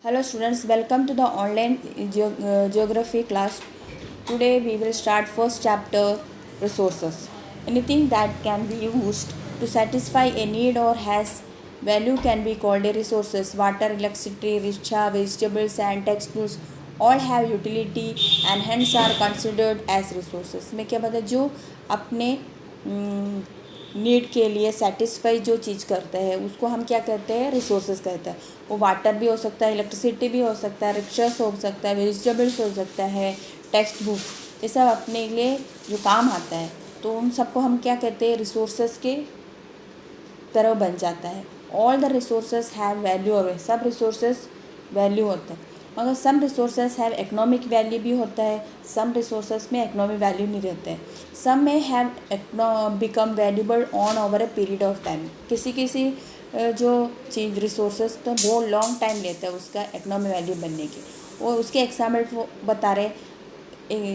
Hello students, welcome to the online geography class. Today we will start first chapter resources. Anything that can be used to satisfy a need or has value can be called a resources. Water, electricity, rickshaw, vegetables and textiles all have utility and hence are considered as resources. में क्या बता जो अपने need के लिए satisfy जो चीज़ करते हैं उसको हम क्या कहते हैं, रिसोर्सेज कहते हैं. वो वाटर भी हो सकता है, इलेक्ट्रिसिटी भी हो सकता है, रिक्शर्स हो सकता है, वेजिटेबल्स हो सकता है, टेक्स्ट बुक, ये सब अपने लिए जो काम आता है तो उन सबको हम क्या कहते हैं, रिसोर्सेज के तरह बन जाता है. All the resources have value और सब रिसोर्सेज वैल्यू होते हैं, मगर सम रिसोर्सेज हैव इकोनॉमिक वैल्यू भी होता है, सम रिसोर्सेज में इकोनॉमिक वैल्यू नहीं रहते हैं. सम में have become valuable on over a period of time. किसी किसी जो चीज़ रिसोर्सेज तो बहुत लॉन्ग टाइम लेता है उसका इकोनॉमिक वैल्यू बनने की. वो उसके एग्जाम्पल बता रहे,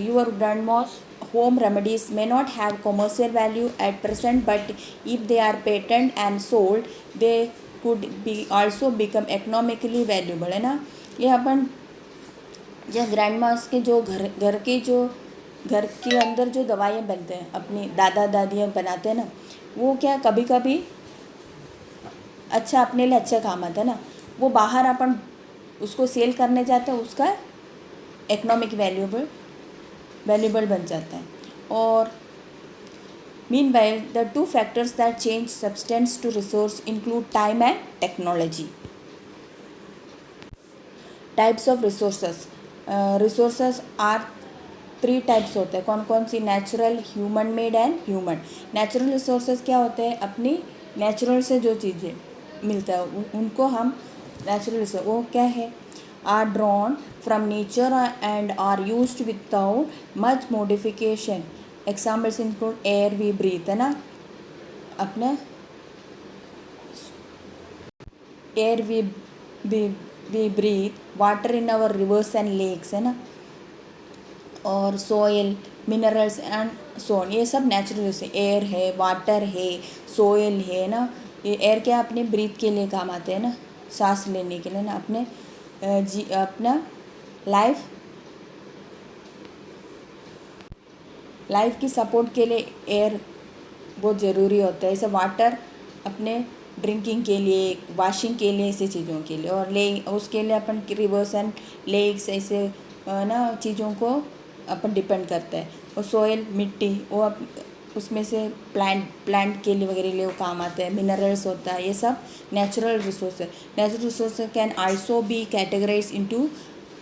your grandma's home remedies may not have commercial value at present, but if they are patent and sold they could be also become economically valuable, है ना. ये अपन जो ग्रैंड मास के जो घर के अंदर जो दवाइयाँ बनते हैं अपनी दादा दादियाँ बनाते हैं ना, वो क्या कभी कभी अच्छा अपने लिए अच्छा काम आता है ना. वो बाहर अपन उसको सेल करने जाते हैं, उसका इकोनॉमिक वैल्यूबल बन जाता है. और meanwhile the two factors that change substance to resource include time and technology. Types of resources. Resources are 3 types होते हैं. कौन कौन सी? Natural, human made and human. Natural resources क्या होते हैं? अपनी नेचुरल से जो चीज़ें मिलता है उनको हम नेचुरल रिसोर्स, वो क्या है, are drawn from nature and are used without much modification. Examples include air we breathe, है ना. अपने air we breathe, water in our rivers and lakes, है ना. और सोयल, मिनरल्स एंड सोन, ये सब नेचुरल से. एयर है, वाटर है, सोयल है ना. ये एयर क्या अपने ब्रीथ के लिए काम आते हैं ना, सांस लेने के लिए ना. अपने अपना लाइफ की सपोर्ट के लिए एयर बहुत ज़रूरी होता है. ऐसे वाटर अपने ड्रिंकिंग के लिए, वॉशिंग के लिए, ऐसी चीज़ों के लिए. और उसके लिए अपन रिवर्स एंड लेक्स ऐसे ना चीज़ों को अपन डिपेंड करते हैं. और सोयल, मिट्टी, वो उसमें से प्लांट के लिए वगैरह लिए वो काम आते हैं. मिनरल्स होता है, ये सब नेचुरल रिसोर्स है. Natural resource can also be categorise into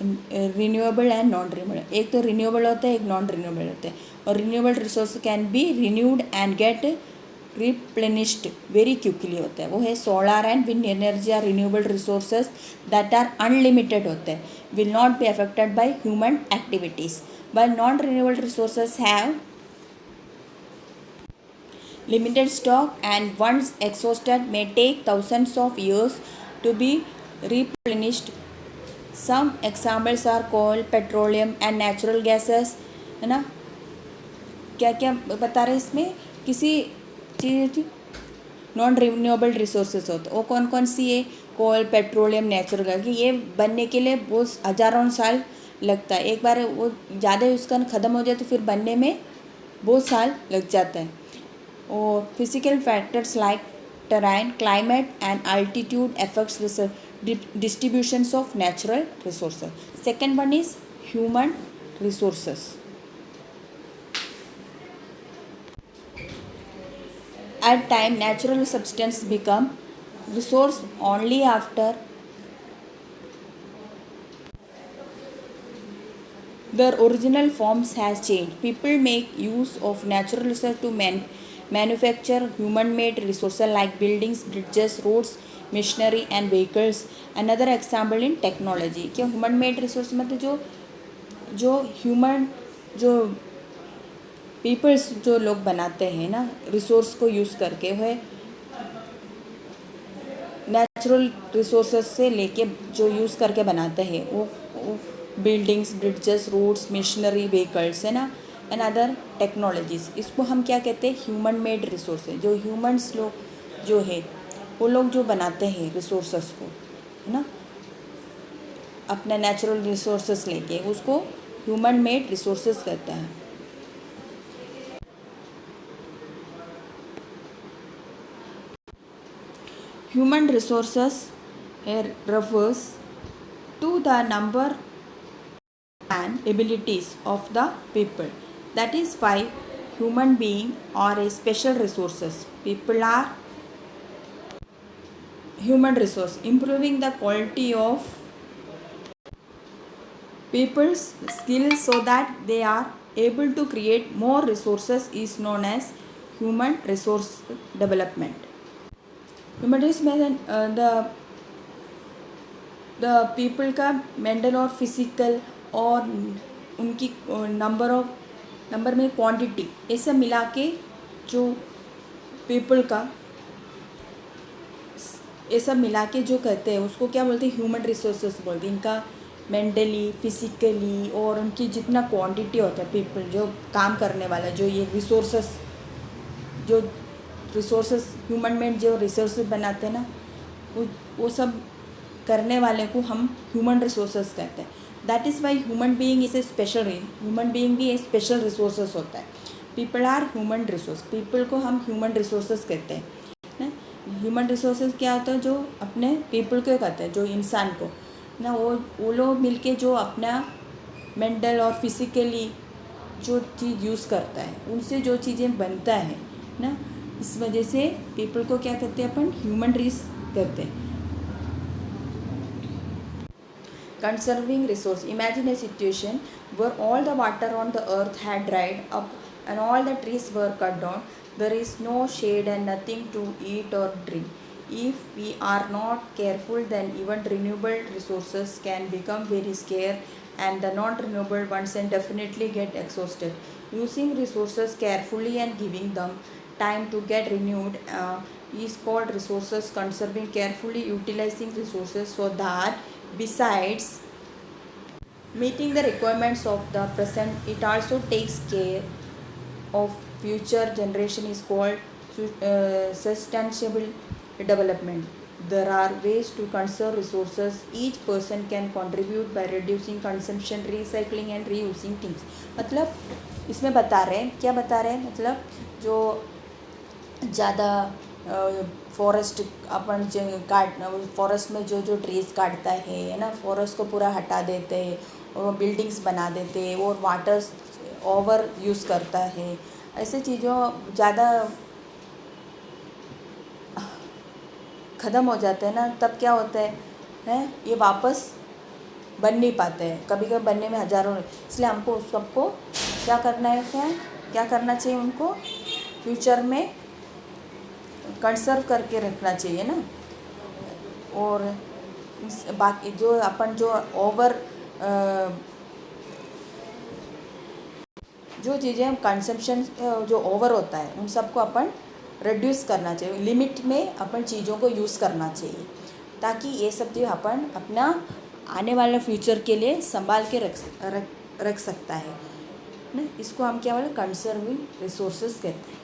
renewable and non renewable. एक तो रिन्यूएबल होता है, एक नॉन रिन्यूएबल होता है. और renewable resource can be renewed and get replenished very quickly होता है. वो है solar and wind energy are renewable resources that are unlimited होते हैं, will not be affected by human activities. while non-renewable resources have limited stock and once exhausted may take thousands of years to be replenished. Some examples are coal, petroleum and natural gases, है ना. क्या क्या बता रहे इसमें, किसी चीज़ non renewable resources होते हैं. वो कौन कौन सी है? कोल, पेट्रोलियम, नेचुरल गैस. ये बनने के लिए बहुत हज़ारों साल लगता है. एक बार वो ज़्यादा उसका ख़त्म हो जाए तो फिर बनने में बहुत साल लग जाता है. और physical factors like terrain, climate and altitude affects the distributions of natural resources. Second one is human resources. At time natural substance become resource only after their original forms has changed. People make use of natural resources to manufacture human-made resources like buildings, bridges, roads, machinery and vehicles. Another example in technology. क्या human-made resource मतलब जो human जो peoples जो लोग बनाते हैं ना resource को यूज़ करके, वह नेचुरल रिसोर्सेज से लेके जो यूज़ करके बनाते हैं वो बिल्डिंग्स, ब्रिड्जेस, रोड्स, मशीनरी, व्हीकल्स, है ना. एंड अदर टेक्नोलॉजीज़, इसको हम क्या कहते हैं? Human made resources. जो ह्यूमन्स लोग जो है वो लोग जो बनाते हैं रिसोर्सेस को, है ना. अपने नेचुरल रिसोर्सेस लेके, उसको ह्यूमन मेड रिसोर्सेस कहते हैं। Human resources refers to the number and abilities of the people. That is why human beings are a special resources. People are human resource. Improving the quality of people's skills so that they are able to create more resources is known as human resource development. Human resource में the people का mental और physical और उनकी number में quantity, ये सब मिला के जो पीपल का, ये सब मिला के जो कहते हैं उसको क्या बोलते हैं, ह्यूमन रिसोर्सेस बोलते हैं। इनका मेंटली, फिजिकली और उनकी जितना क्वांटिटी होता है पीपल जो काम करने वाला, जो ये रिसोर्सेस ह्यूमन मेड जो रिसोर्सेस बनाते हैं ना, वो सब करने वाले को हम ह्यूमन रिसोर्सेस कहते हैं। That is why human being is a special, human being भी एक स्पेशल रिसोर्सेस होता है। People are human resource, people को हम ह्यूमन रिसोर्सेस कहते हैं ना। ह्यूमन रिसोर्सेज क्या होता है, जो अपने पीपल को कहते हैं, जो इंसान को ना, वो लोग मिलके जो अपना मेंटल और फिजिकली जो चीज़ यूज़ करता है, उनसे जो चीज़ें बनता है ना, इस वजह से पीपल को क्या कहते हैं, अपन ह्यूमन रिस कहते हैं। Conserving resource. Imagine a situation where all the water on the earth had dried up and all the trees were cut down. There is no shade and nothing to eat or drink. If we are not careful, then even renewable resources can become very scarce and the non-renewable ones can definitely get exhausted. Using resources carefully and giving them time to get renewed is called resources conserving. Carefully utilizing resources so that besides meeting the requirements of the present, it also takes care of future generation is called sustainable development. There are ways to conserve resources. Each person can contribute by reducing consumption, recycling and reusing things. मतलब इसमें बता रहे हैं, क्या बता रहे हैं, मतलब जो ज़्यादा फॉरेस्ट अपन फॉरेस्ट में जो ट्रीज़ काटता है ना, फॉरेस्ट को पूरा हटा देते हैं और बिल्डिंग्स बना देते हैं और वाटर्स ओवर यूज़ करता है, ऐसे चीज़ों ज़्यादा ख़त्म हो जाते हैं ना, तब क्या होता है ये वापस बन नहीं पाते हैं, कभी कभी बनने में हज़ारों। इसलिए हमको उस सबको क्या करना है, क्या करना चाहिए, उनको फ्यूचर में कंसर्व करके रखना चाहिए ना। और बाकी जो अपन जो ओवर जो चीज़ें कंजम्पशन जो ओवर होता है, उन सबको अपन रिड्यूस करना चाहिए, लिमिट में अपन चीज़ों को यूज़ करना चाहिए, ताकि ये सब चीज़ अपन अपना आने वाले फ्यूचर के लिए संभाल के रख सकता है ना। इसको हम क्या बोले, कंजर्विंग रिसोर्सेज कहते हैं।